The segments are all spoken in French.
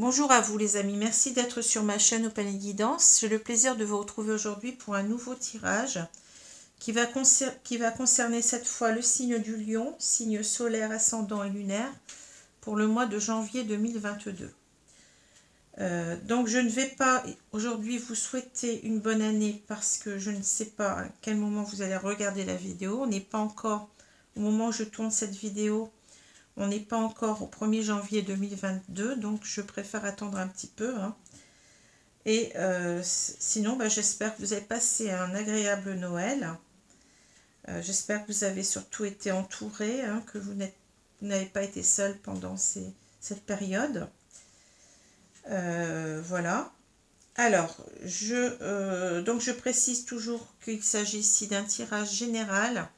Bonjour à vous les amis, merci d'être sur ma chaîne Opale et Guidance. J'ai le plaisir de vous retrouver aujourd'hui pour un nouveau tirage qui va concerner cette fois le signe du Lion, signe solaire, ascendant et lunaire, pour le mois de janvier 2022. Donc je ne vais pas aujourd'hui vous souhaiter une bonne année parce que je ne sais pas à quel moment vous allez regarder la vidéo. On n'est pas encore, au moment où je tourne cette vidéo, on n'est pas encore au 1er janvier 2022, donc je préfère attendre un petit peu. Et sinon, j'espère que vous avez passé un agréable Noël. J'espère que vous avez surtout été entourés, que vous n'avez pas été seul pendant cette période. Voilà. Alors, donc je précise toujours qu'il s'agit ici d'un tirage général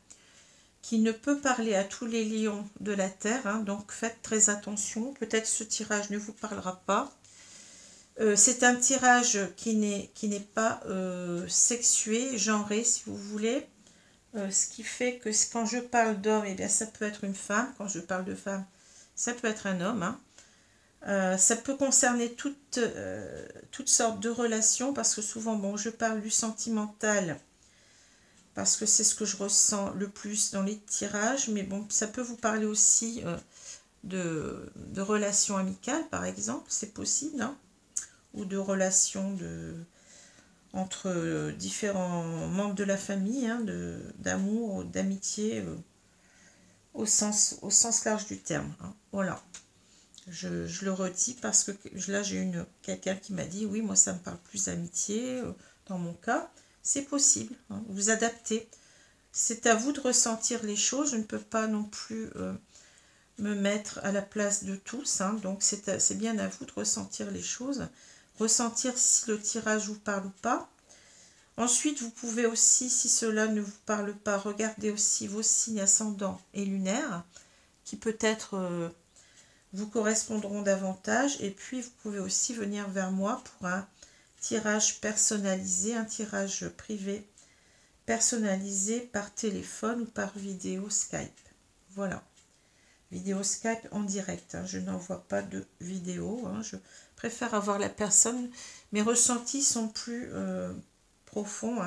qui ne peut parler à tous les lions de la Terre, donc faites très attention. Peut-être ce tirage ne vous parlera pas. C'est un tirage qui n'est pas sexué, genré, si vous voulez. Ce qui fait que quand je parle d'homme, eh bien, ça peut être une femme. Quand je parle de femme, ça peut être un homme. Ça peut concerner toutes sortes de relations, parce que souvent, bon, je parle du sentimental, parce que c'est ce que je ressens le plus dans les tirages, mais bon, ça peut vous parler aussi de relations amicales, par exemple, c'est possible, ou de relations entre différents membres de la famille, d'amour, d'amitié, au sens large du terme. Voilà. Je le redis parce que là, j'ai quelqu'un qui m'a dit, oui, moi, ça me parle plus d'amitié, dans mon cas. C'est possible, vous adaptez. C'est à vous de ressentir les choses. Je ne peux pas non plus me mettre à la place de tous. Donc, c'est bien à vous de ressentir les choses. Ressentir si le tirage vous parle ou pas. Ensuite, vous pouvez aussi, si cela ne vous parle pas, regarder aussi vos signes ascendants et lunaires qui peut-être vous correspondront davantage. Et puis, vous pouvez aussi venir vers moi pour un tirage personnalisé, un tirage privé personnalisé par téléphone ou par vidéo Skype. Voilà. Vidéo Skype en direct. Je n'envoie pas de vidéo. Je préfère avoir la personne. Mes ressentis sont plus profonds.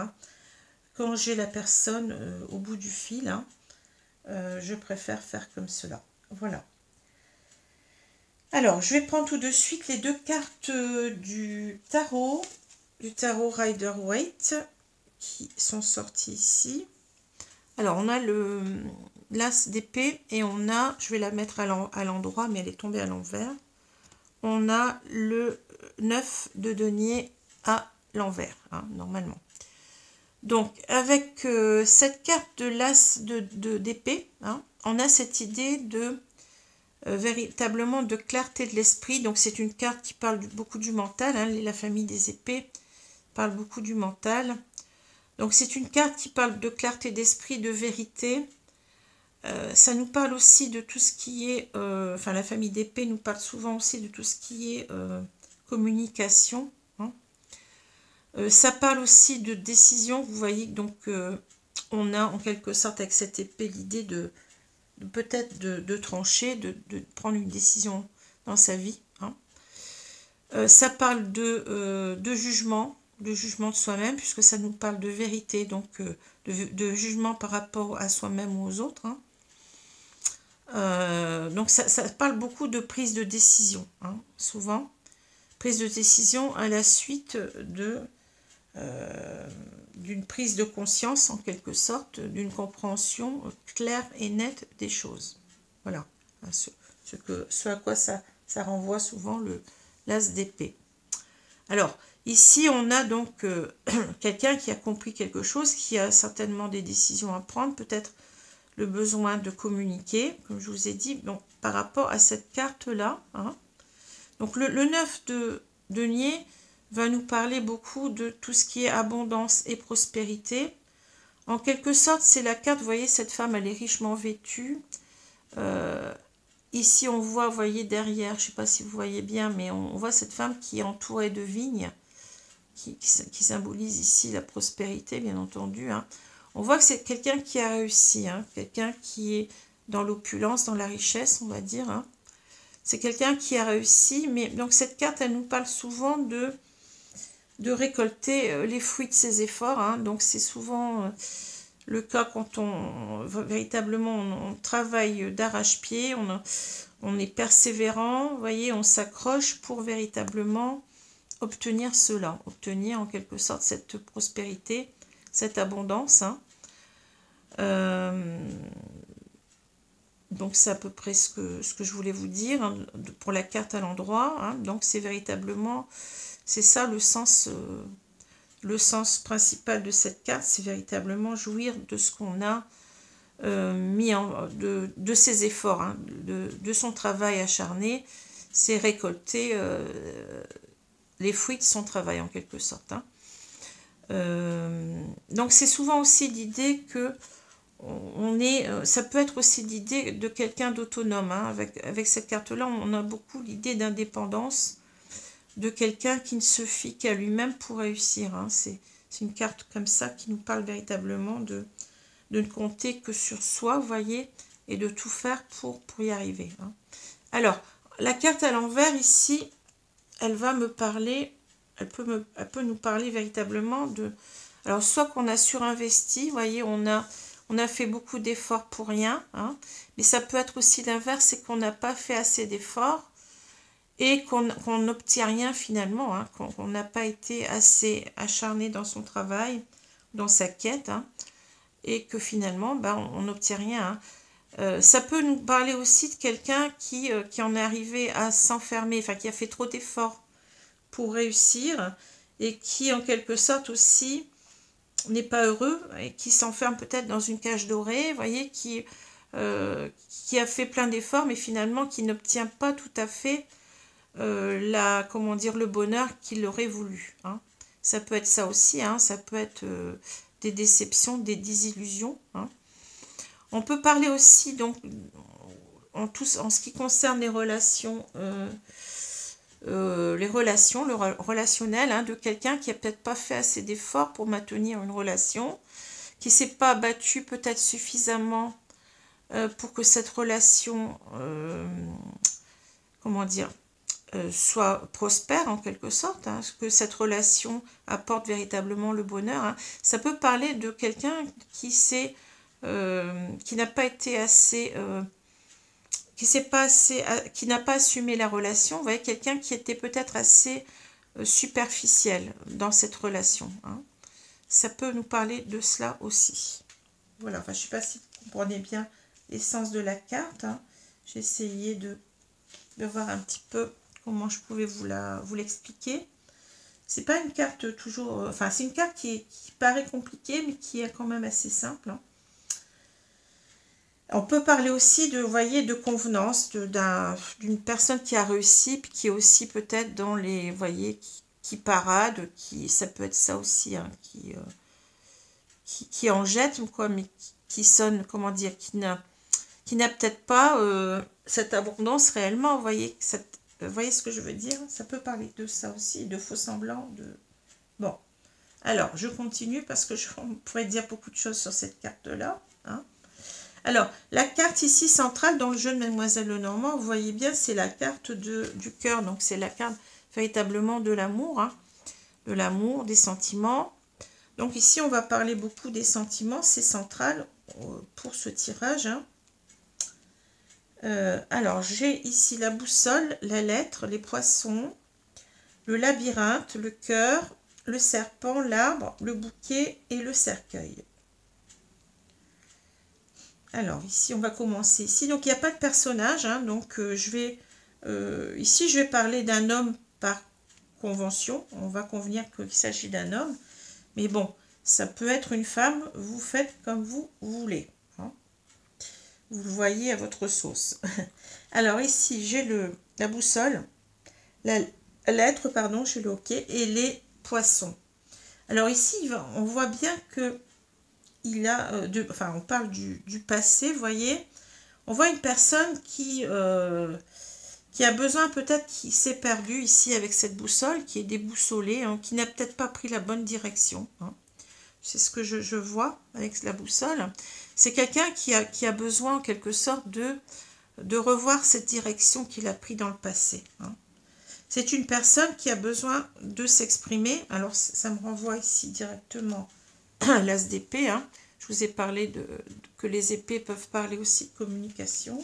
Quand j'ai la personne au bout du fil, je préfère faire comme cela. Voilà. Alors, je vais prendre tout de suite les deux cartes du tarot Rider-Waite, qui sont sorties ici. Alors, on a l'As d'épée et on a, je vais la mettre à l'endroit, mais elle est tombée à l'envers. On a le 9 de denier à l'envers, normalement. Donc, avec cette carte de l'As d'épée, on a cette idée de véritablement de clarté de l'esprit. Donc c'est une carte qui parle beaucoup du mental, la famille des épées parle beaucoup du mental. Donc c'est une carte qui parle de clarté d'esprit, de vérité. Ça nous parle aussi de tout ce qui est, la famille d'épées nous parle souvent aussi de tout ce qui est communication. Ça parle aussi de décision. Vous voyez, donc on a en quelque sorte avec cette épée l'idée de peut-être de trancher, de prendre une décision dans sa vie. Ça parle de jugement, de soi-même, puisque ça nous parle de vérité, donc de jugement par rapport à soi-même ou aux autres. Donc ça parle beaucoup de prise de décision, souvent. Prise de décision à la suite d'une prise de conscience, en quelque sorte, d'une compréhension claire et nette des choses. Voilà, ce à quoi ça renvoie souvent l'As d'épée. Alors, ici, on a donc quelqu'un qui a compris quelque chose, qui a certainement des décisions à prendre, peut-être le besoin de communiquer, comme je vous ai dit, donc, par rapport à cette carte-là. Donc, le 9 de denier va nous parler beaucoup de tout ce qui est abondance et prospérité. En quelque sorte, c'est la carte, vous voyez, cette femme, elle est richement vêtue. Ici, on voit, vous voyez, derrière, je ne sais pas si vous voyez bien, mais on voit cette femme qui est entourée de vignes, qui symbolise ici la prospérité, bien entendu. On voit que c'est quelqu'un qui a réussi, quelqu'un qui est dans l'opulence, dans la richesse, on va dire. C'est quelqu'un qui a réussi, mais donc cette carte, elle nous parle souvent de récolter les fruits de ses efforts. Hein. Donc c'est souvent le cas quand véritablement on travaille d'arrache-pied, on est persévérant, vous voyez, on s'accroche pour véritablement obtenir cela, obtenir en quelque sorte cette prospérité, cette abondance. Hein. Donc c'est à peu près ce que je voulais vous dire hein, pour la carte à l'endroit. Hein. Donc c'est véritablement, c'est ça le sens principal de cette carte, c'est véritablement jouir de ce qu'on a mis de ses efforts, hein, de son travail acharné, c'est récolter les fruits de son travail en quelque sorte. Hein. Donc c'est souvent aussi l'idée que ça peut être aussi l'idée de quelqu'un d'autonome. Hein. Avec cette carte-là, on a beaucoup l'idée d'indépendance, de quelqu'un qui ne se fie qu'à lui-même pour réussir. Hein. C'est une carte comme ça qui nous parle véritablement de ne compter que sur soi, vous voyez, et de tout faire pour y arriver. Hein. Alors, la carte à l'envers ici, elle va me parler, elle peut nous parler véritablement de... Alors, soit qu'on a surinvesti, vous voyez, on a fait beaucoup d'efforts pour rien, hein, mais ça peut être aussi l'inverse, c'est qu'on n'a pas fait assez d'efforts et qu'on n'obtient rien finalement, hein, qu'on n'a pas été assez acharné dans son travail, dans sa quête, hein, et que finalement, on n'obtient rien. Hein. Ça peut nous parler aussi de quelqu'un qui en est arrivé à s'enfermer, enfin qui a fait trop d'efforts pour réussir et qui en quelque sorte aussi n'est pas heureux et qui s'enferme peut-être dans une cage dorée, vous voyez, qui a fait plein d'efforts mais finalement qui n'obtient pas tout à fait le bonheur qu'il aurait voulu. Hein. Ça peut être ça aussi, hein, ça peut être des déceptions, des désillusions. Hein. On peut parler aussi, donc, en ce qui concerne les relations, le relationnel, hein, de quelqu'un qui n'a peut-être pas fait assez d'efforts pour maintenir une relation, qui ne s'est pas battu peut-être suffisamment pour que cette relation, soit prospère en quelque sorte, hein, que cette relation apporte véritablement le bonheur. Hein. Ça peut parler de quelqu'un qui n'a pas été assez, qui n'a pas assumé la relation. Vous voyez, quelqu'un qui était peut-être assez superficiel dans cette relation. Hein. Ça peut nous parler de cela aussi. Voilà, enfin, je ne sais pas si vous comprenez bien l'essence de la carte. Hein. J'ai essayé de voir un petit peu comment je pouvais vous l'expliquer. C'est pas une carte toujours... Enfin, c'est une carte qui paraît compliquée, mais qui est quand même assez simple. Hein. On peut parler aussi de, vous voyez, de convenance, d'une personne qui a réussi, puis qui est aussi peut-être dans les... Vous voyez, qui parade, ça peut être ça aussi, hein, qui en jette, quoi, mais qui sonne, comment dire, qui n'a peut-être pas cette abondance réellement, vous voyez ce que je veux dire? Ça peut parler de ça aussi, de faux semblants. Bon, alors, je continue parce que on pourrait dire beaucoup de choses sur cette carte-là. Hein. Alors, la carte ici centrale dans le jeu de Mademoiselle Lenormand, vous voyez bien, c'est la carte du cœur. Donc, c'est la carte véritablement de l'amour, hein, de l'amour, des sentiments. Donc, ici, on va parler beaucoup des sentiments. C'est central pour ce tirage, hein. Alors, j'ai ici la boussole, la lettre, les poissons, le labyrinthe, le cœur, le serpent, l'arbre, le bouquet et le cercueil. Alors, ici, on va commencer. Ici, donc, il n'y a pas de personnage. Hein, donc, ici, je vais parler d'un homme par convention. On va convenir qu'il s'agit d'un homme. Mais bon, ça peut être une femme. Vous faites comme vous voulez. Hein. Vous le voyez à votre sauce. Alors ici, j'ai la boussole, la lettre, pardon, j'ai le hoquet et les poissons. Alors ici, on voit bien que il a, on parle du passé, vous voyez. On voit une personne qui a besoin peut-être, qui s'est perdu ici avec cette boussole, qui est déboussolée, hein, qui n'a peut-être pas pris la bonne direction. Hein. C'est ce que je vois avec la boussole. C'est quelqu'un qui a besoin en quelque sorte de de revoir cette direction qu'il a prise dans le passé. C'est une personne qui a besoin de s'exprimer. Alors, ça me renvoie ici directement à l'as d'épée. Je vous ai parlé que les épées peuvent parler aussi de communication.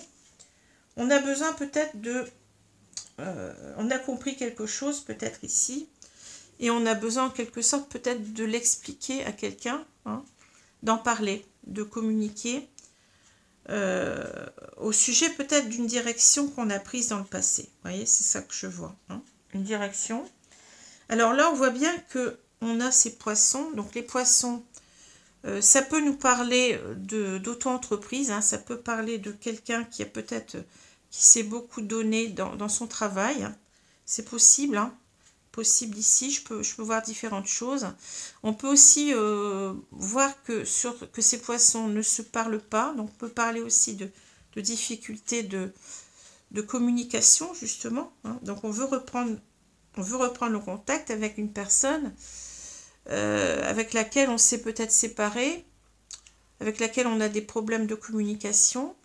On a besoin peut-être de... on a compris quelque chose peut-être ici. Et on a besoin en quelque sorte peut-être de l'expliquer à quelqu'un. D'en parler, de communiquer. Au sujet peut-être d'une direction qu'on a prise dans le passé. Vous voyez, c'est ça que je vois. Une direction. Alors là, on voit bien que on a ces poissons. Donc les poissons, ça peut nous parler d'auto-entreprise. Ça peut parler de quelqu'un qui a peut-être, qui s'est beaucoup donné dans son travail. C'est possible. Possible ici, je peux voir différentes choses. On peut aussi voir que ces poissons ne se parlent pas, donc on peut parler aussi de difficultés de communication, justement. Donc on veut reprendre le contact avec une personne avec laquelle on s'est peut-être séparé, avec laquelle on a des problèmes de communication.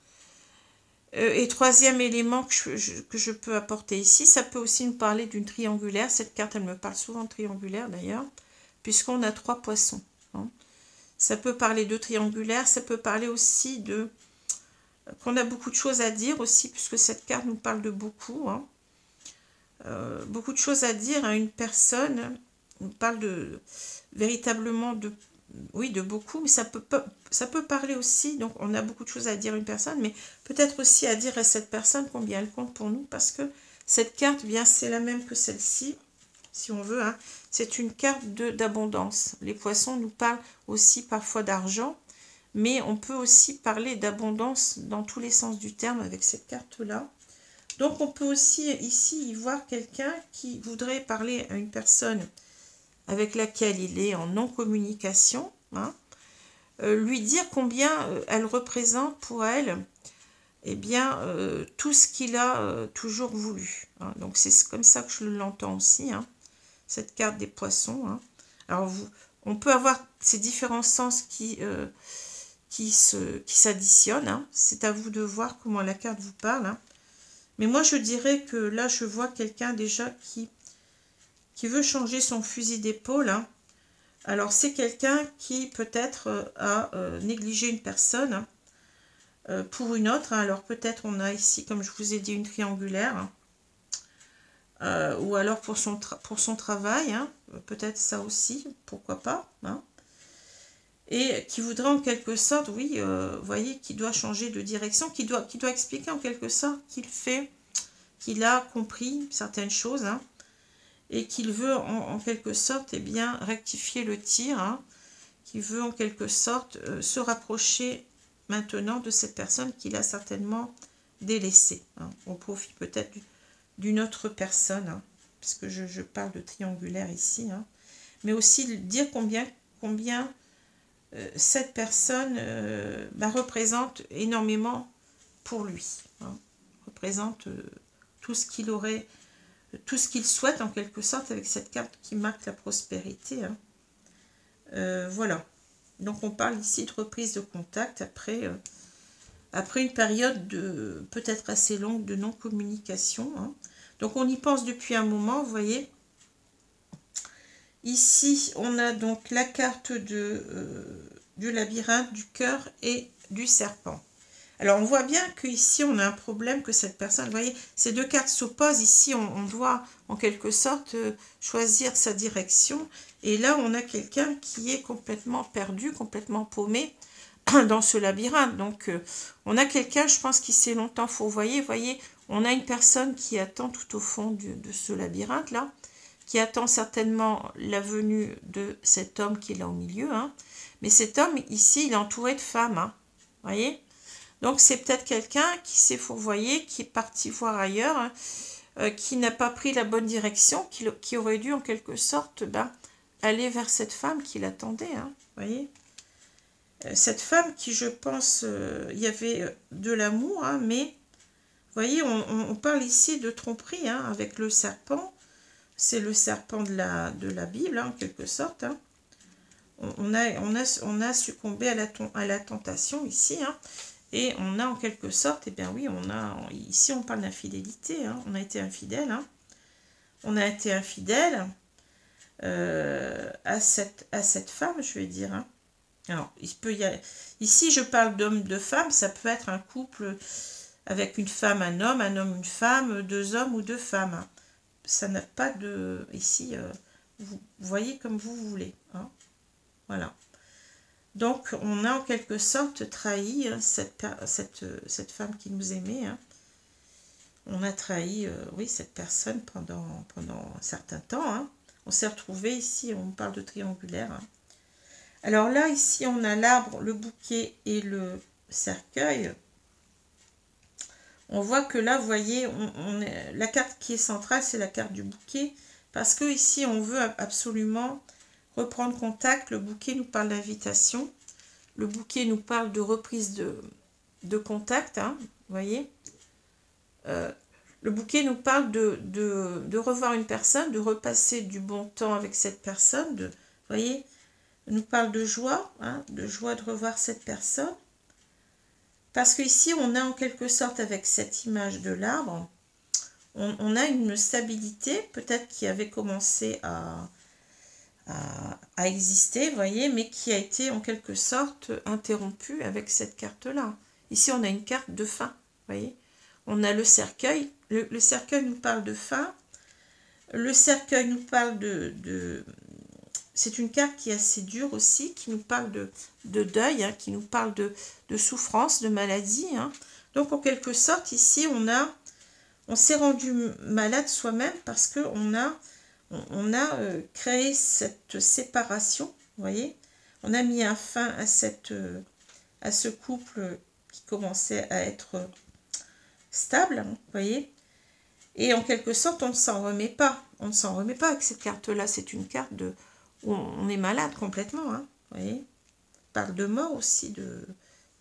Et troisième élément que je peux apporter ici, ça peut aussi nous parler d'une triangulaire. Cette carte, elle me parle souvent de triangulaire d'ailleurs, puisqu'on a 3 poissons. Ça peut parler de triangulaire, ça peut parler aussi qu'on a beaucoup de choses à dire aussi, puisque cette carte nous parle de beaucoup. Beaucoup de choses à dire à une personne. On parle véritablement de beaucoup, mais ça peut parler aussi, donc on a beaucoup de choses à dire à une personne, mais peut-être aussi à dire à cette personne combien elle compte pour nous, parce que cette carte, bien, c'est la même que celle-ci, si on veut, c'est une carte d'abondance. Les poissons nous parlent aussi parfois d'argent, mais on peut aussi parler d'abondance dans tous les sens du terme avec cette carte-là. Donc on peut aussi ici y voir quelqu'un qui voudrait parler à une personne avec laquelle il est en non-communication, lui dire combien elle représente pour elle tout ce qu'il a toujours voulu. Donc c'est comme ça que je l'entends aussi, cette carte des poissons. Alors on peut avoir ces différents sens qui s'additionnent. C'est à vous de voir comment la carte vous parle. Mais moi je dirais que là je vois quelqu'un déjà qui veut changer son fusil d'épaule. Alors c'est quelqu'un qui peut-être a négligé une personne pour une autre. Alors peut-être on a ici, comme je vous ai dit, une triangulaire. Ou alors pour son travail. Peut-être ça aussi, pourquoi pas. Et qui voudrait en quelque sorte, oui, vous voyez, qui doit changer de direction, qui doit expliquer en quelque sorte qu'il a compris certaines choses. Et qu'il veut en quelque sorte rectifier le tir, qui veut en quelque sorte se rapprocher maintenant de cette personne qu'il a certainement délaissée, au profit peut-être d'une autre personne, puisque je parle de triangulaire ici, mais aussi dire combien cette personne représente énormément pour lui, représente tout ce qu'il aurait, tout ce qu'il souhaite en quelque sorte avec cette carte qui marque la prospérité. Voilà. Donc on parle ici de reprise de contact après une période peut-être assez longue de non-communication. Donc on y pense depuis un moment, vous voyez. Ici on a donc la carte du labyrinthe, du cœur et du serpent. Alors, on voit bien qu'ici, on a un problème que cette personne... Vous voyez, ces deux cartes s'opposent. Ici, on doit, en quelque sorte, choisir sa direction. Et là, on a quelqu'un qui est complètement perdu, complètement paumé dans ce labyrinthe. Donc, on a quelqu'un, je pense, qui s'est longtemps fourvoyé. Vous voyez, on a une personne qui attend tout au fond de ce labyrinthe-là, qui attend certainement la venue de cet homme qui est là au milieu. Mais cet homme, ici, il est entouré de femmes. Vous voyez ? Donc, c'est peut-être quelqu'un qui s'est fourvoyé, qui est parti voir ailleurs, qui n'a pas pris la bonne direction, qui aurait dû, en quelque sorte, aller vers cette femme qui l'attendait. Vous voyez, cette femme qui, je pense, il y avait de l'amour, mais, vous voyez, on parle ici de tromperie avec le serpent. C'est le serpent de la Bible, en quelque sorte. On a succombé à la tentation ici, Et on a en quelque sorte, eh bien oui, ici on parle d'infidélité, hein, on a été infidèle, hein, on a été infidèle à cette femme, je vais dire. Hein. Alors, ici je parle d'homme, de femme, ça peut être un couple avec une femme, un homme, une femme, deux hommes ou deux femmes. Hein. Ça n'a pas de... Ici, vous voyez comme vous voulez. Hein. Voilà. Donc, on a en quelque sorte trahi hein, cette femme qui nous aimait. Hein. On a trahi, oui, cette personne pendant un certain temps. Hein. On s'est retrouvé ici, on parle de triangulaire. Hein. Alors là, ici, on a l'arbre, le bouquet et le cercueil. On voit que là, vous voyez, la carte qui est centrale, c'est la carte du bouquet. Parce que ici, on veut absolument reprendre contact. Le bouquet nous parle d'invitation. Le bouquet nous parle de reprise de contact, hein, vous voyez. Le bouquet nous parle de revoir une personne, de repasser du bon temps avec cette personne, vous voyez, nous parle de joie, hein, de revoir cette personne. Parce qu'ici, on a en quelque sorte, avec cette image de l'arbre, on a une stabilité, peut-être qui avait commencé à exister, vous voyez, mais qui a été en quelque sorte interrompue avec cette carte-là. Ici, on a une carte de fin, vous voyez. On a le cercueil. Le cercueil nous parle de fin. Le cercueil nous parle c'est une carte qui est assez dure aussi, qui nous parle de deuil, hein, qui nous parle de souffrance, de maladie. Hein. Donc, en quelque sorte, ici, on s'est rendu malade soi-même parce qu'on a créé cette séparation, vous voyez. On a mis un fin à ce couple qui commençait à être stable, vous voyez. Et en quelque sorte, on ne s'en remet pas. On ne s'en remet pas avec cette carte-là. C'est une carte où on est malade complètement, hein, vous voyez. On parle de mort aussi, vous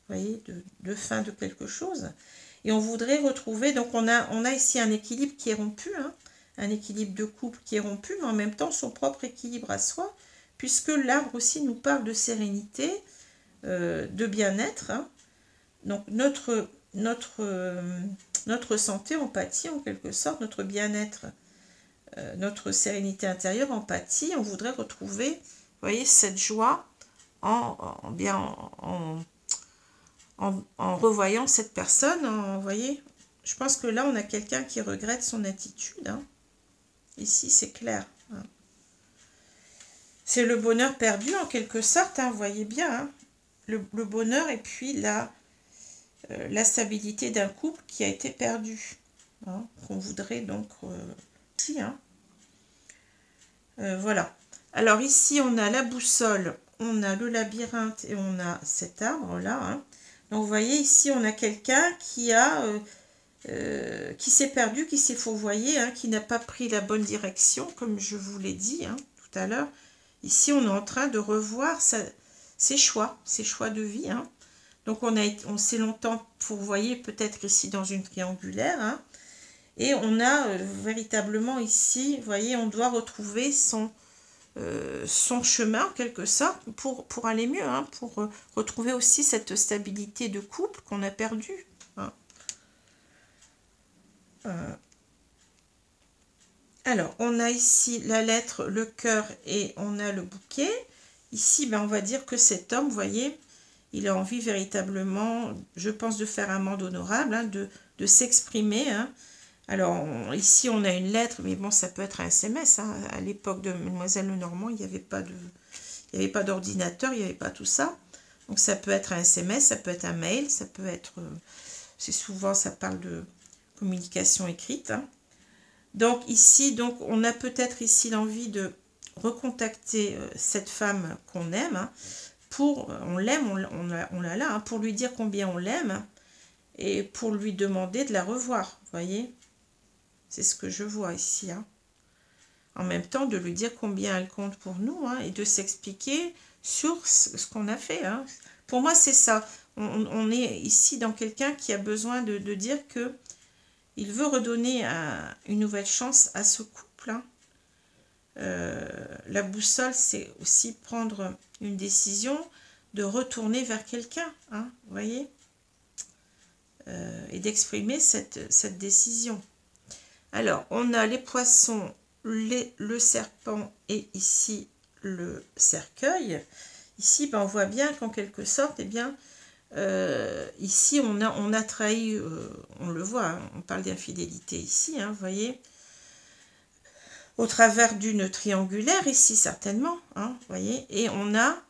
voyez, de fin de quelque chose. Et on voudrait retrouver, donc on a ici un équilibre qui est rompu, hein, un équilibre de couple qui est rompu, mais en même temps son propre équilibre à soi, puisque l'arbre aussi nous parle de sérénité, de bien-être. Hein. Donc notre santé empathie en quelque sorte, notre bien-être, notre sérénité intérieure empathie, on voudrait retrouver, vous voyez, cette joie en revoyant cette personne, vous voyez. Je pense que là on a quelqu'un qui regrette son attitude, hein. Ici c'est clair, hein. C'est le bonheur perdu en quelque sorte, hein, vous voyez bien, hein. Le bonheur et puis la stabilité d'un couple qui a été perdu, hein, qu'on voudrait donc ici, hein. Voilà. Alors ici on a la boussole, on a le labyrinthe et on a cet arbre là, hein. Donc vous voyez ici on a quelqu'un qui s'est perdu, qui s'est fourvoyé, hein, qui n'a pas pris la bonne direction comme je vous l'ai dit, hein, tout à l'heure. Ici on est en train de revoir ses choix de vie, hein. Donc on s'est longtemps fourvoyé peut-être ici dans une triangulaire, hein, et on a véritablement ici, vous voyez, on doit retrouver son chemin en quelque sorte pour aller mieux, hein, pour retrouver aussi cette stabilité de couple qu'on a perdue, hein. Alors on a ici la lettre, le cœur et on a le bouquet. Ici ben, on va dire que cet homme, vous voyez, il a envie véritablement, je pense, de faire un monde honorable, hein, de s'exprimer, hein. Alors, ici, on a une lettre, mais bon, ça peut être un SMS. Hein. À l'époque de Mademoiselle Lenormand, il n'y avait pas d'ordinateur, il n'y avait pas tout ça. Donc, ça peut être un SMS, ça peut être un mail, ça peut être... c'est souvent, ça parle de communication écrite. Hein. Donc, ici, on a peut-être ici l'envie de recontacter cette femme qu'on aime, hein, on l'aime, on l'a là, hein, pour lui dire combien on l'aime et pour lui demander de la revoir, vous voyez. C'est ce que je vois ici, hein. En même temps, de lui dire combien elle compte pour nous, hein, et de s'expliquer sur ce qu'on a fait, hein. Pour moi, c'est ça. On est ici dans quelqu'un qui a besoin de dire que il veut redonner une nouvelle chance à ce couple, hein. La boussole, c'est aussi prendre une décision de retourner vers quelqu'un, hein, vous voyez. et d'exprimer cette décision. Alors, on a les poissons, le serpent et ici le cercueil. Ici, ben, on voit bien qu'en quelque sorte, eh bien, ici, on a trahi, on le voit, hein, on parle d'infidélité ici, hein, vous voyez, au travers d'une triangulaire, ici certainement, hein, vous voyez, et on a,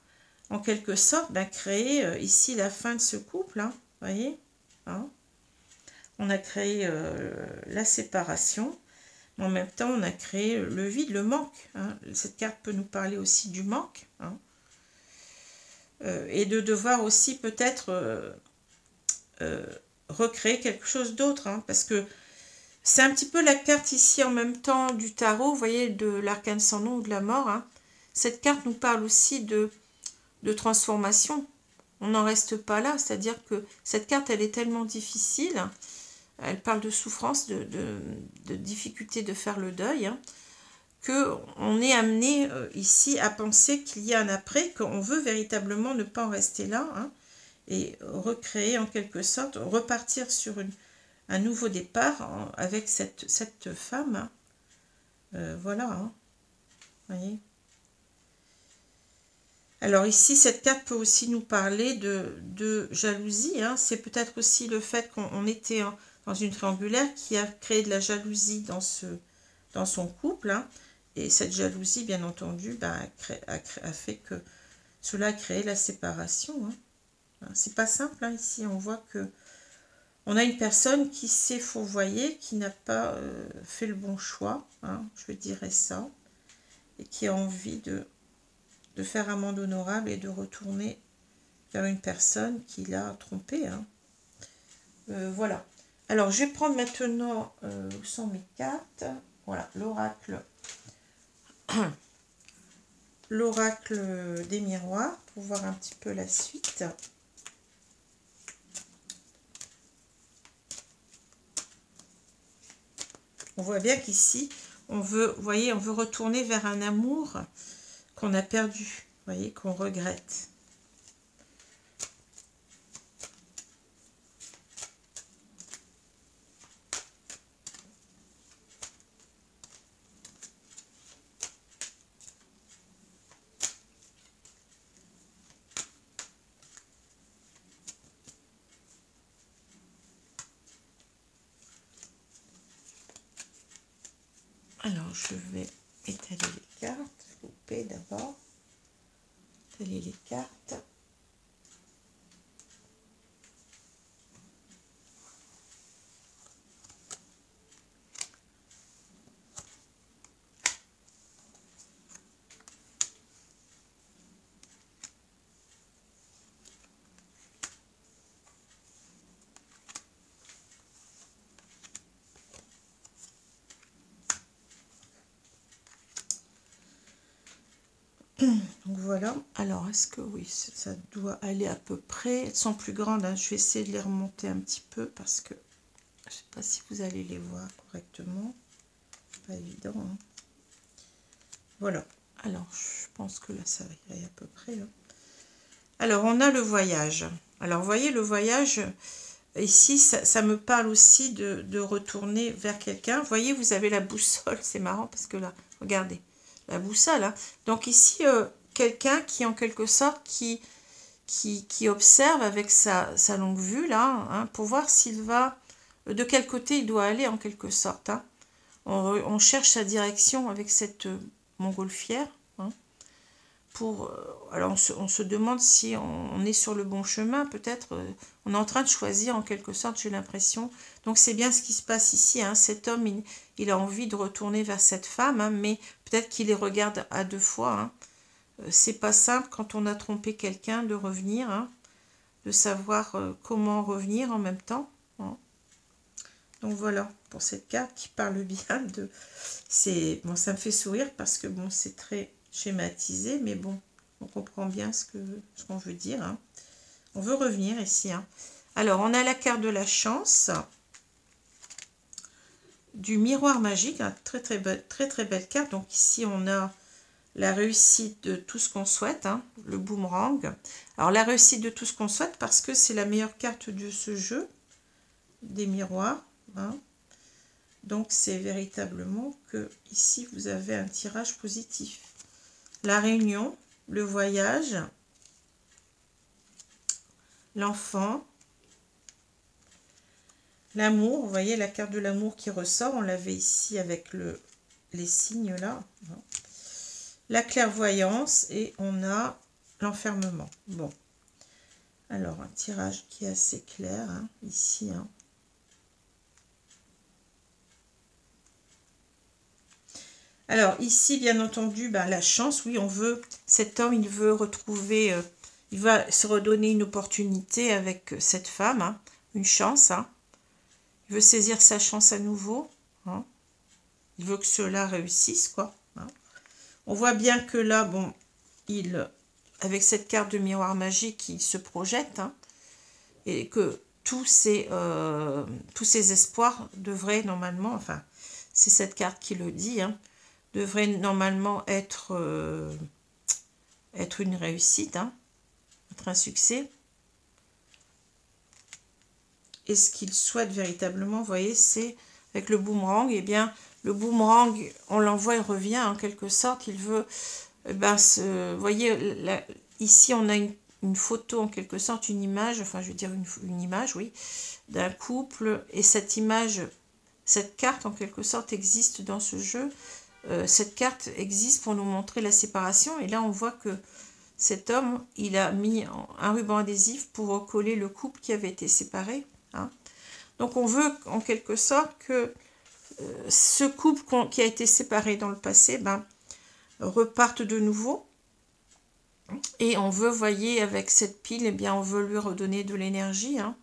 en quelque sorte, ben, créé ici la fin de ce couple, hein, vous voyez, hein. On a créé la séparation, mais en même temps, on a créé le vide, le manque, hein. Cette carte peut nous parler aussi du manque, hein. Et de devoir aussi peut-être recréer quelque chose d'autre, hein, parce que c'est un petit peu la carte ici en même temps du tarot, vous voyez, de l'arcane sans nom ou de la mort, hein. Cette carte nous parle aussi de transformation. On n'en reste pas là, c'est-à-dire que cette carte, elle est tellement difficile, elle parle de souffrance, de difficulté de faire le deuil, hein, qu'on est amené ici à penser qu'il y a un après, qu'on veut véritablement ne pas en rester là, hein, et recréer en quelque sorte, repartir sur un nouveau départ hein, avec cette femme. Hein. Voilà, hein, voyez. Alors ici, cette carte peut aussi nous parler de jalousie. Hein. C'est peut-être aussi le fait qu'on était dans une triangulaire qui a créé de la jalousie dans son couple. Hein. Et cette jalousie, bien entendu, bah, a fait que cela a créé la séparation. Hein. C'est pas simple, hein, ici. On voit que on a une personne qui s'est fourvoyée, qui n'a pas fait le bon choix, hein, je dirais ça, et qui a envie de faire amende honorable et de retourner vers une personne qui l'a trompé. Hein. Voilà. Alors, je vais prendre maintenant, où sont mes cartes? Voilà, l'oracle. L'oracle des miroirs, pour voir un petit peu la suite. On voit bien qu'ici, on veut, vous voyez, on veut retourner vers un amour qu'on a perdu, vous voyez, qu'on regrette. Alors, je vais étaler les cartes, couper d'abord, étaler les cartes. Donc voilà, alors est-ce que oui, ça doit aller à peu près, elles sont plus grandes, hein. Je vais essayer de les remonter un petit peu parce que je ne sais pas si vous allez les voir correctement, pas évident. Hein. Voilà, alors je pense que là ça va aller à peu près. Là. Alors on a le voyage, alors vous voyez le voyage, ici ça me parle aussi de retourner vers quelqu'un. Vous voyez, vous avez la boussole, c'est marrant parce que là, regardez. La boussole, hein. Donc ici, quelqu'un qui, en quelque sorte, qui observe avec sa longue vue, là, hein, pour voir s'il va, de quel côté il doit aller, en quelque sorte. Hein. On cherche sa direction avec cette montgolfière. Hein, alors, on se demande si on est sur le bon chemin, peut-être. On est en train de choisir, en quelque sorte, j'ai l'impression. Donc, c'est bien ce qui se passe ici. Hein. Cet homme, il a envie de retourner vers cette femme, hein, mais peut-être qu'il les regarde à deux fois. Hein. C'est pas simple quand on a trompé quelqu'un de revenir, hein, de savoir comment revenir en même temps. Hein. Donc voilà, pour cette carte qui parle bien de... Bon, ça me fait sourire parce que bon, c'est très schématisé, mais bon, on comprend bien ce qu'on veut dire. Hein. On veut revenir ici. Hein. Alors, on a la carte de la chance, du miroir magique, hein, très belle carte. Donc ici, on a la réussite de tout ce qu'on souhaite, hein, le boomerang. Alors, la réussite de tout ce qu'on souhaite parce que c'est la meilleure carte de ce jeu. des miroirs. Hein. Donc, c'est véritablement que ici, vous avez un tirage positif. La réunion, le voyage, l'enfant, l'amour. Vous voyez la carte de l'amour qui ressort. On l'avait ici avec les signes là. La clairvoyance et on a l'enfermement. Bon. Alors, un tirage qui est assez clair, hein, ici. Hein. Alors, ici, bien entendu, ben, la chance, oui, on veut, cet homme, il veut retrouver, il va se redonner une opportunité avec cette femme, hein, une chance. Hein. Il veut saisir sa chance à nouveau. Hein. Il veut que cela réussisse, quoi. Hein. On voit bien que là, bon, avec cette carte de miroir magique, il se projette, hein, et que tous ses espoirs devraient normalement, enfin, c'est cette carte qui le dit, hein, devrait normalement être une réussite, hein, être un succès. Et ce qu'il souhaite véritablement, vous voyez, c'est avec le boomerang, et bien le boomerang, on l'envoie, il revient en quelque sorte, il veut, vous voyez, là, ici on a une photo en quelque sorte, une image, enfin je veux dire une image, oui, d'un couple, et cette image, cette carte en quelque sorte existe dans ce jeu. Cette carte existe pour nous montrer la séparation, et là on voit que cet homme, il a mis un ruban adhésif pour recoller le couple qui avait été séparé. Hein. Donc on veut en quelque sorte que ce couple qui a été séparé dans le passé, reparte de nouveau. Et on veut, voyez, avec cette pile, eh bien on veut lui redonner de l'énergie. Hein.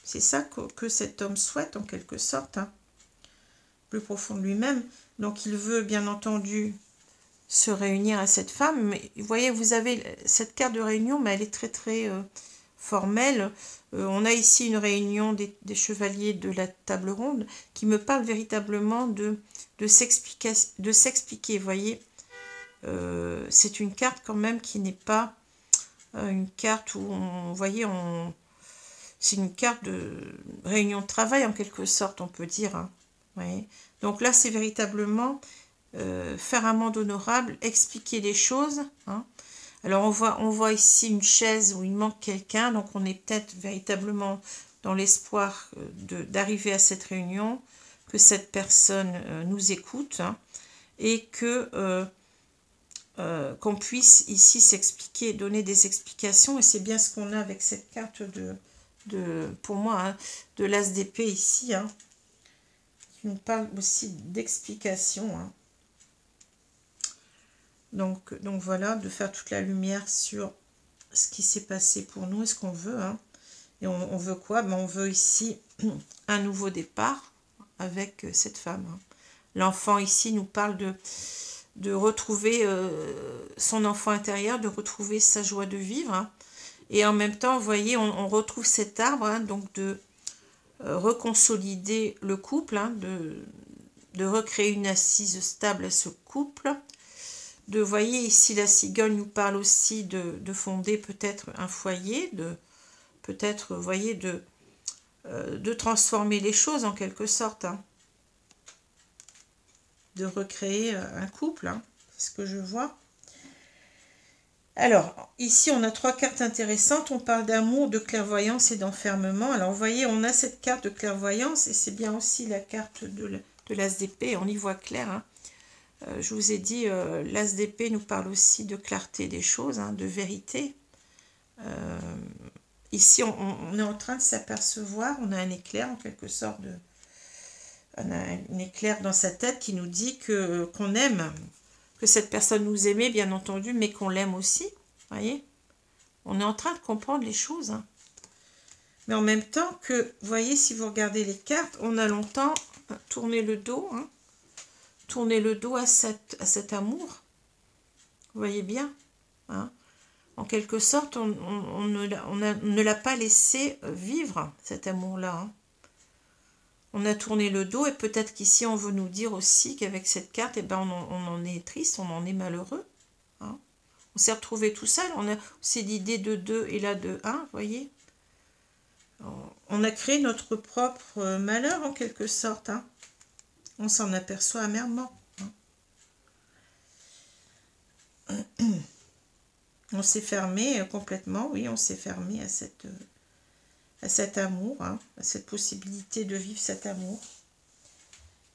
C'est ça que cet homme souhaite en quelque sorte, hein, plus profond de lui-même. Donc il veut bien entendu se réunir à cette femme. Mais vous voyez, vous avez cette carte de réunion, mais elle est très très formelle. On a ici une réunion des chevaliers de la table ronde qui me parle véritablement de s'expliquer. Vous voyez, c'est une carte quand même qui n'est pas une carte où vous voyez, c'est une carte de réunion de travail en quelque sorte, on peut dire. Hein. Vous voyez. Donc là, c'est véritablement faire un monde honorable, expliquer les choses. Hein. Alors, on voit ici une chaise où il manque quelqu'un. Donc, on est peut-être véritablement dans l'espoir d'arriver à cette réunion, que cette personne nous écoute, hein, et que qu'on puisse ici s'expliquer, donner des explications. Et c'est bien ce qu'on a avec cette carte pour moi, hein, de l'as d'épée ici, hein, qui nous parle aussi d'explication. Hein. Donc voilà, de faire toute la lumière sur ce qui s'est passé pour nous et ce qu'on veut. Hein. Et on veut quoi? On veut ici un nouveau départ avec cette femme. Hein. L'enfant ici nous parle de retrouver son enfant intérieur, de retrouver sa joie de vivre. Hein. Et en même temps, vous voyez, on retrouve cet arbre, hein, donc de reconsolider le couple, hein, de recréer une assise stable à ce couple. Vous voyez, ici, la cigogne nous parle aussi de fonder peut-être un foyer, peut-être, vous voyez, de transformer les choses en quelque sorte. Hein. De recréer un couple, hein, c'est ce que je vois. Alors, ici, on a 3 cartes intéressantes. On parle d'amour, de clairvoyance et d'enfermement. Alors, vous voyez, on a cette carte de clairvoyance et c'est bien aussi la carte de l'as d'épée. On y voit clair. Hein. Je vous ai dit, l'as d'épée nous parle aussi de clarté des choses, hein, de vérité. Ici, on est en train de s'apercevoir, on a un éclair en quelque sorte, on a un éclair dans sa tête qui nous dit qu'on aime, que cette personne nous aimait, bien entendu, mais qu'on l'aime aussi, voyez. On est en train de comprendre les choses. Hein. Mais en même temps que, vous voyez, si vous regardez les cartes, on a longtemps tourné le dos, hein, tourner le dos à cet amour. Vous voyez bien, hein. En quelque sorte, on ne l'a pas laissé vivre, cet amour-là. Hein. On a tourné le dos et peut-être qu'ici, on veut nous dire aussi qu'avec cette carte, eh ben, on en est triste, on en est malheureux. Hein. On s'est retrouvé tout seul, on s'est dit l'idée de 2 et là de 1, vous voyez. On a créé notre propre malheur en quelque sorte. Hein. On s'en aperçoit amèrement. Hein. On s'est fermé complètement, oui, on s'est fermé à cet amour, hein, à cette possibilité de vivre cet amour.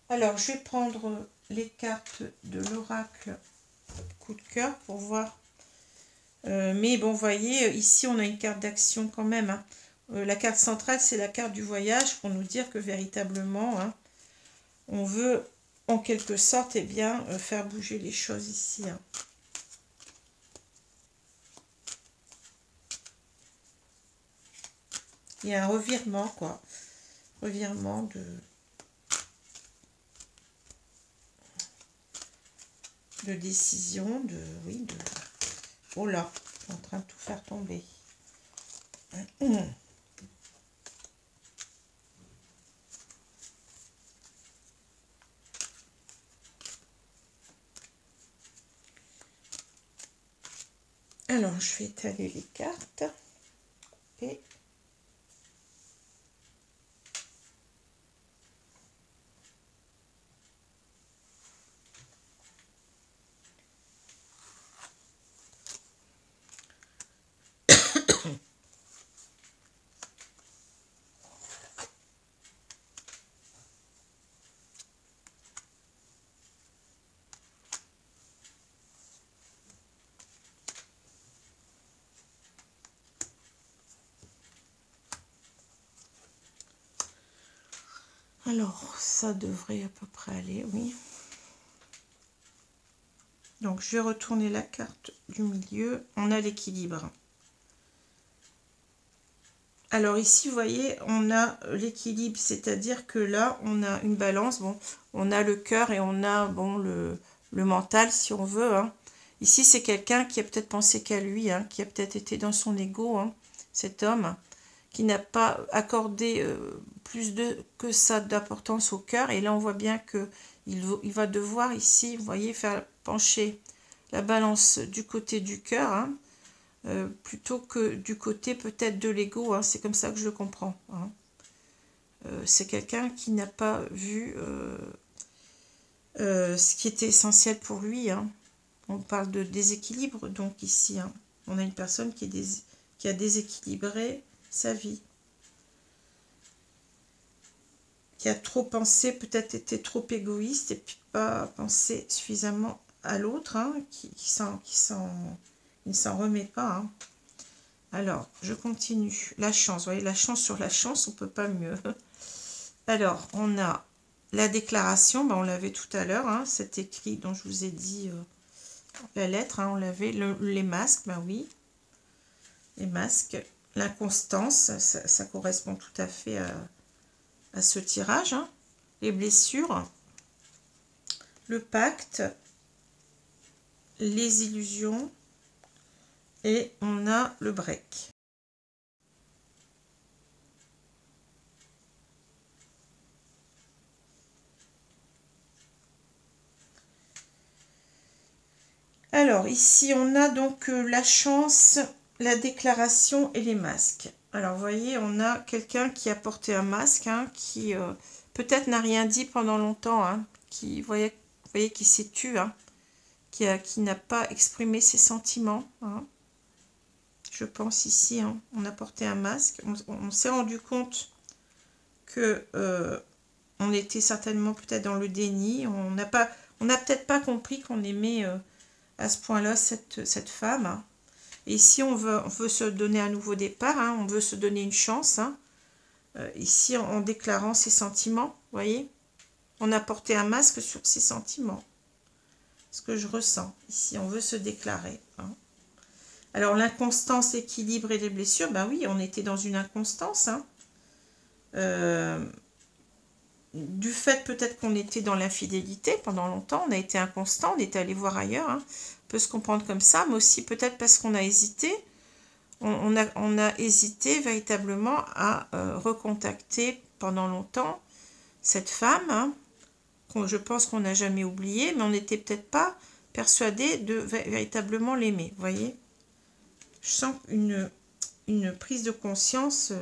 Alors, je vais prendre les cartes de l'oracle coup de cœur pour voir. Mais bon, vous voyez, ici, on a une carte d'action quand même. Hein. La carte centrale, c'est la carte du voyage pour nous dire que véritablement, hein, on veut en quelque sorte eh bien, faire bouger les choses ici. Hein. Il y a un revirement, quoi. Revirement de décision, oui, oh là, je suis en train de tout faire tomber. Alors, je vais étaler les cartes. Et alors, ça devrait à peu près aller, oui. Donc, je vais retourner la carte du milieu. On a l'équilibre. Alors ici, vous voyez, on a l'équilibre, c'est-à-dire que là, on a une balance. Bon, on a le cœur et on a bon le mental, si on veut. Hein. Ici, c'est quelqu'un qui a peut-être pensé qu'à lui, hein, qui a peut-être été dans son ego, hein, cet homme, qui n'a pas accordé plus que ça d'importance au cœur. Et là, on voit bien que il va devoir ici, vous voyez, faire pencher la balance du côté du cœur, hein, plutôt que du côté peut-être de l'ego. Hein, c'est comme ça que je le comprends. Hein. C'est quelqu'un qui n'a pas vu ce qui était essentiel pour lui. Hein. On parle de déséquilibre, donc ici, hein, on a une personne qui a déséquilibré sa vie. Qui a trop pensé, peut-être été trop égoïste et puis pas pensé suffisamment à l'autre, hein, qui ne s'en remet pas. Hein. Alors, je continue. La chance, vous voyez, la chance sur la chance, on ne peut pas mieux. Alors, on a la déclaration, ben, on l'avait tout à l'heure, hein, cet écrit dont je vous ai dit la lettre, hein, on l'avait, les masques, ben oui, les masques, l'inconstance, ça correspond tout à fait à ce tirage, hein, les blessures, le pacte, les illusions, et on a le break. Alors, ici, on a donc la chance, la déclaration et les masques. Alors, vous voyez, on a quelqu'un qui a porté un masque, hein, qui peut-être n'a rien dit pendant longtemps, hein, qui, vous voyez qui s'est tu, hein, qui n'a pas exprimé ses sentiments. Hein. Je pense ici, hein, on a porté un masque. On s'est rendu compte que on était certainement peut-être dans le déni. On n'a peut-être pas compris qu'on aimait à ce point-là cette femme. Hein. Et ici, on veut se donner un nouveau départ. Hein, on veut se donner une chance. Hein. Ici, en déclarant ses sentiments, vous voyez, on a porté un masque sur ses sentiments. Ce que je ressens. Ici, on veut se déclarer. Hein. Alors, l'inconstance, l'équilibre et les blessures, ben oui, on était dans une inconstance. Hein. Du fait peut-être qu'on était dans l'infidélité pendant longtemps, on a été inconstant, on est allé voir ailleurs. Hein. On peut se comprendre comme ça, mais aussi peut-être parce qu'on a hésité. On a hésité véritablement à recontacter pendant longtemps cette femme, hein, je pense qu'on n'a jamais oublié, mais on n'était peut-être pas persuadé de véritablement l'aimer. Vous voyez, je sens une prise de conscience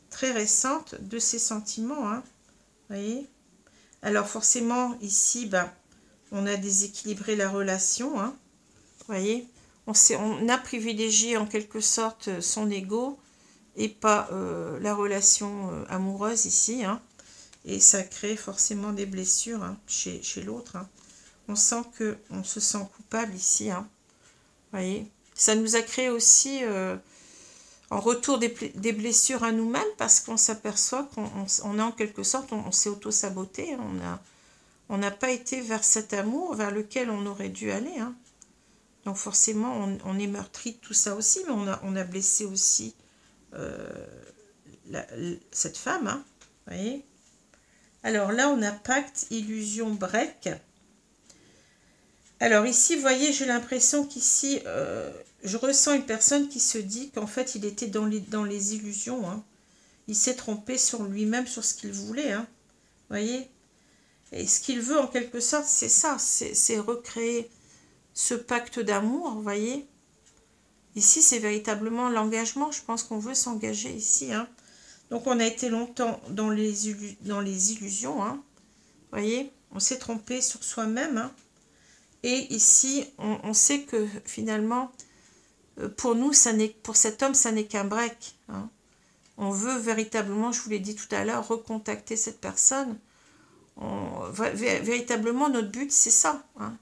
très récente de ses sentiments. Hein. Vous voyez? Alors forcément, ici, ben, on a déséquilibré la relation. Hein. Vous voyez? On a privilégié en quelque sorte son ego et pas la relation amoureuse ici. Hein. Et ça crée forcément des blessures hein, chez l'autre. Hein. On sent qu'on se sent coupable ici. Hein. Vous voyez? Ça nous a créé aussi en retour des blessures à nous-mêmes parce qu'on s'aperçoit qu'on a en quelque sorte, on s'est auto-saboté. Hein. On n'a pas été vers cet amour vers lequel on aurait dû aller. Hein. Donc forcément, on est meurtri de tout ça aussi, mais on a blessé aussi cette femme. Hein. Vous voyez? Alors là, on a pacte, illusion, break. Alors ici, vous voyez, j'ai l'impression qu'ici, je ressens une personne qui se dit qu'en fait, il était dans les illusions. Hein. Il s'est trompé sur lui-même, sur ce qu'il voulait. Hein. Vous voyez? Et ce qu'il veut, en quelque sorte, c'est ça. C'est recréer ce pacte d'amour, vous voyez? Ici, c'est véritablement l'engagement. Je pense qu'on veut s'engager ici. Hein. Donc, on a été longtemps dans les illusions. Hein. Vous voyez? On s'est trompé sur soi-même. Hein. Et ici, on sait que finalement, pour nous, pour cet homme, ça n'est qu'un break. Hein. On veut véritablement, je vous l'ai dit tout à l'heure, recontacter cette personne. Véritablement, notre but, c'est ça. Hein.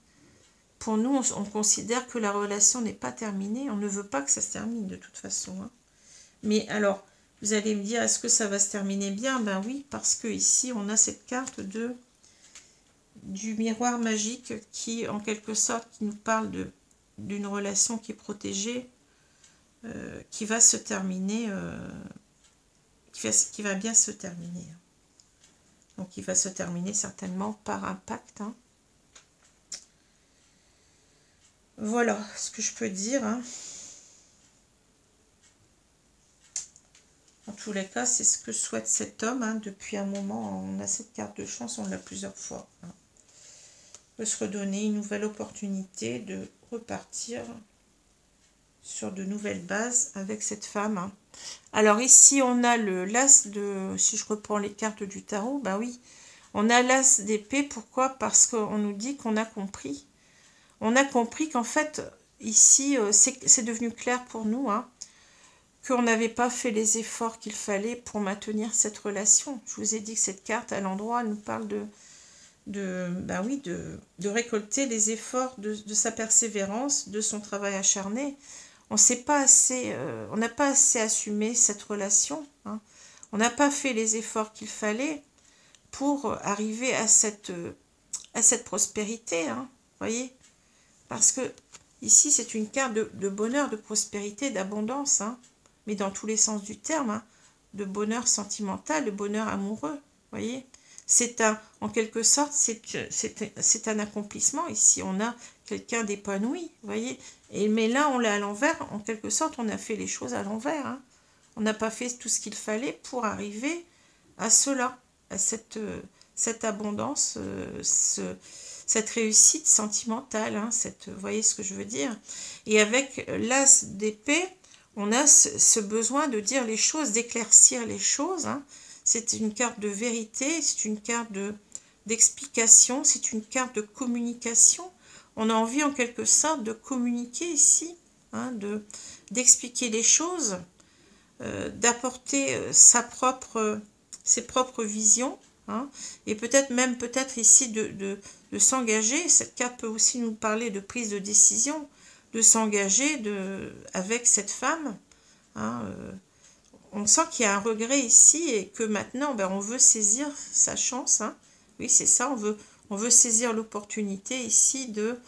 Pour nous, on considère que la relation n'est pas terminée. On ne veut pas que ça se termine de toute façon. Hein. Mais alors, vous allez me dire, est-ce que ça va se terminer bien? Ben oui, parce que ici, on a cette carte du miroir magique qui, en quelque sorte, qui nous parle d'une relation qui est protégée, qui va se terminer, qui va bien se terminer. Donc, il va se terminer certainement par un pacte. Hein. Voilà ce que je peux dire. Hein. En tous les cas, c'est ce que souhaite cet homme. Hein. Depuis un moment, on a cette carte de chance, on l'a plusieurs fois. Hein. On peut se redonner une nouvelle opportunité de repartir sur de nouvelles bases avec cette femme. Hein. Alors ici, on a l'as de... Si je reprends les cartes du tarot, ben oui, on a l'as d'épée. Pourquoi? Parce qu'on nous dit qu'on a compris. On a compris qu'en fait, ici, c'est devenu clair pour nous, hein, qu'on n'avait pas fait les efforts qu'il fallait pour maintenir cette relation. Je vous ai dit que cette carte, à l'endroit, elle nous parle ben oui, de récolter les efforts de sa persévérance, de son travail acharné. On n'a pas assez assumé cette relation. Hein. On n'a pas fait les efforts qu'il fallait pour arriver à cette prospérité. Hein, voyez? Parce que ici, c'est une carte de bonheur, de prospérité, d'abondance. Hein, mais dans tous les sens du terme. Hein, de bonheur sentimental, de bonheur amoureux. Voyez? C'est en quelque sorte, c'est un accomplissement. Ici, on a quelqu'un d'épanoui, voyez. Mais là, on l'a à l'envers. En quelque sorte, on a fait les choses à l'envers. Hein. On n'a pas fait tout ce qu'il fallait pour arriver à cela, à cette abondance, cette réussite sentimentale. Hein, vous voyez ce que je veux dire? Et avec l'as d'épée, on a ce besoin de dire les choses, d'éclaircir les choses. Hein. C'est une carte de vérité, c'est une carte d'explication, c'est une carte de communication. On a envie en quelque sorte de communiquer ici, hein, d'expliquer les choses, d'apporter ses propres visions, hein, et peut-être ici de s'engager. Cette carte peut aussi nous parler de prise de décision, de s'engager avec cette femme. Hein, on sent qu'il y a un regret ici et que maintenant, ben, on veut saisir sa chance. Hein. Oui, c'est ça, on veut saisir l'opportunité ici de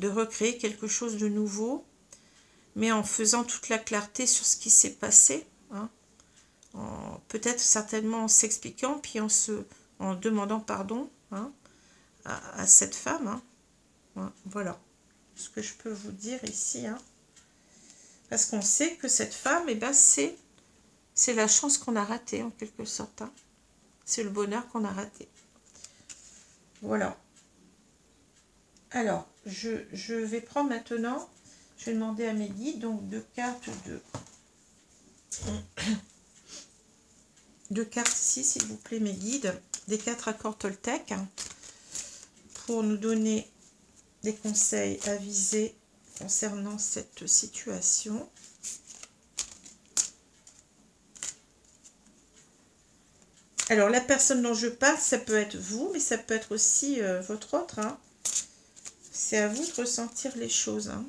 recréer quelque chose de nouveau, mais en faisant toute la clarté sur ce qui s'est passé. Hein. Peut-être certainement en s'expliquant, puis en demandant pardon, hein, à cette femme. Hein. Hein, voilà ce que je peux vous dire ici. Hein. Parce qu'on sait que cette femme, eh ben, c'est la chance qu'on a ratée, en quelque sorte. Hein. C'est le bonheur qu'on a raté. Voilà. Alors, je vais prendre maintenant, je vais demander à mes guides, donc 2 cartes deux cartes ici, s'il vous plaît, mes guides, des 4 accords Toltec, pour nous donner des conseils avisés concernant cette situation. Alors, la personne dont je parle, ça peut être vous, mais ça peut être aussi votre autre. Hein. C'est à vous de ressentir les choses. Hein.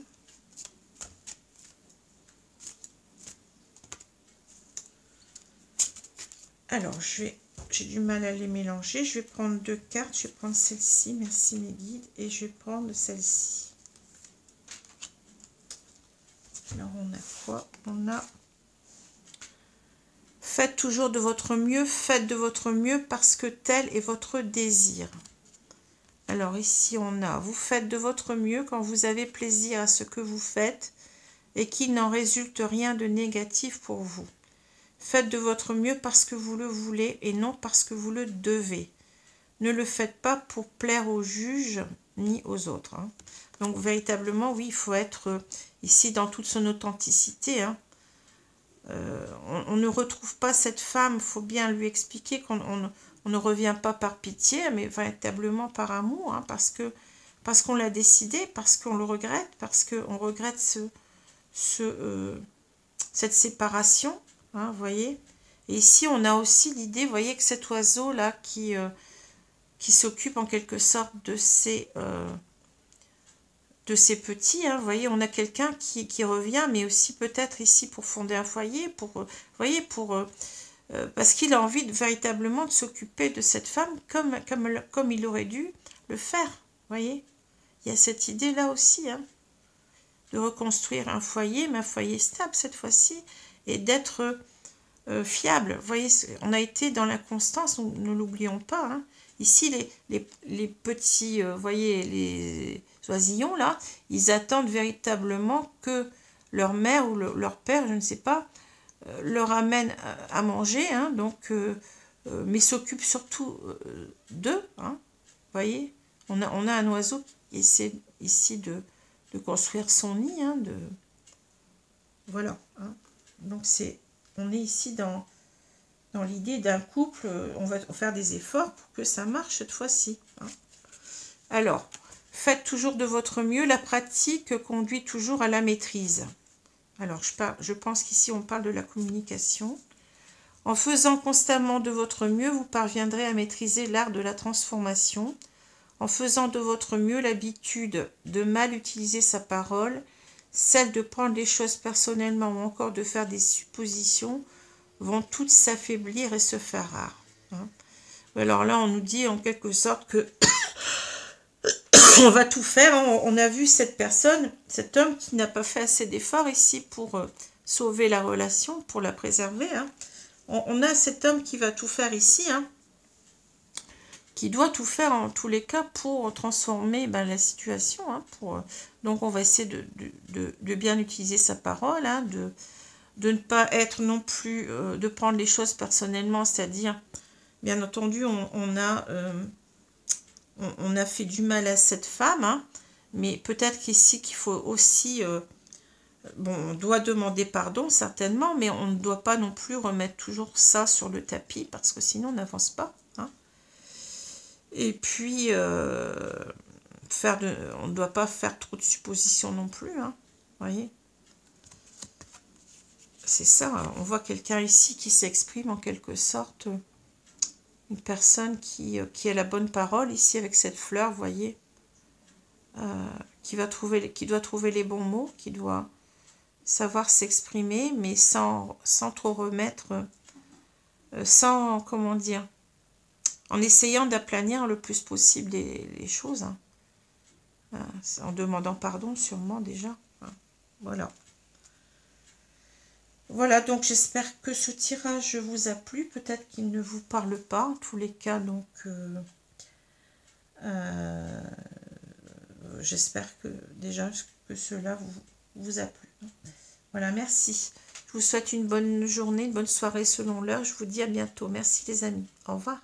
Alors, j'ai du mal à les mélanger. Je vais prendre 2 cartes. Je vais prendre celle-ci. Merci mes guides. Et je vais prendre celle-ci. Alors, on a quoi? On a... Faites toujours de votre mieux. Faites de votre mieux parce que tel est votre désir. Alors, ici, on a... Vous faites de votre mieux quand vous avez plaisir à ce que vous faites et qu'il n'en résulte rien de négatif pour vous. Faites de votre mieux parce que vous le voulez et non parce que vous le devez. Ne le faites pas pour plaire aux juges ni aux autres. Hein. Donc, véritablement, oui, il faut être ici dans toute son authenticité. Hein. On ne retrouve pas cette femme, il faut bien lui expliquer qu'on ne revient pas par pitié, mais véritablement par amour, hein, parce qu'on l'a décidé, parce qu'on le regrette, parce qu'on regrette cette séparation. Hein, voyez, et ici on a aussi l'idée, voyez, que cet oiseau là qui s'occupe en quelque sorte de ses petits, hein, voyez, on a quelqu'un qui revient, mais aussi peut-être ici pour fonder un foyer, voyez, parce qu'il a envie véritablement de s'occuper de cette femme comme il aurait dû le faire, voyez, il y a cette idée là aussi, hein, de reconstruire un foyer, mais un foyer stable cette fois-ci, et d'être fiable. Vous voyez, on a été dans l'inconstance, ne l'oublions pas. Hein. Ici, les petits, voyez, les oisillons, là, ils attendent véritablement que leur mère ou leur père, je ne sais pas, leur amène à manger, hein, donc, mais s'occupe surtout d'eux. Hein. Vous voyez, on a un oiseau qui essaie ici de construire son nid, hein, voilà. Hein. Donc, on est ici dans l'idée d'un couple, on va faire des efforts pour que ça marche cette fois-ci. Hein. Alors, faites toujours de votre mieux, la pratique conduit toujours à la maîtrise. Alors, je pense qu'ici on parle de la communication. En faisant constamment de votre mieux, vous parviendrez à maîtriser l'art de la transformation. En faisant de votre mieux, l'habitude de mal utiliser sa parole, celle de prendre les choses personnellement ou encore de faire des suppositions, vont toutes s'affaiblir et se faire rares. Hein. Alors là, on nous dit en quelque sorte que on va tout faire. On a vu cette personne, cet homme qui n'a pas fait assez d'efforts ici pour sauver la relation, pour la préserver. Hein. On a cet homme qui va tout faire ici, hein, qui doit tout faire en tous les cas pour transformer la situation. Hein, donc on va essayer de bien utiliser sa parole, hein, de ne pas être non plus, de prendre les choses personnellement, c'est-à-dire, bien entendu, on a fait du mal à cette femme, hein, mais peut-être qu'ici qu'il faut aussi, bon, on doit demander pardon certainement, mais on ne doit pas non plus remettre toujours ça sur le tapis, parce que sinon on n'avance pas. Hein. Et puis, on ne doit pas faire trop de suppositions non plus, hein, voyez. C'est ça, on voit quelqu'un ici qui s'exprime en quelque sorte, une personne qui a la bonne parole ici avec cette fleur, vous voyez, qui doit trouver les bons mots, qui doit savoir s'exprimer, mais sans trop remettre, sans, comment dire, en essayant d'aplanir le plus possible les choses, hein. En demandant pardon sûrement déjà, hein. Voilà. Voilà, donc j'espère que ce tirage vous a plu. Peut-être qu'il ne vous parle pas, en tous les cas, donc j'espère que déjà que cela vous a plu. Voilà, merci. Je vous souhaite une bonne journée, une bonne soirée selon l'heure. Je vous dis à bientôt. Merci les amis. Au revoir.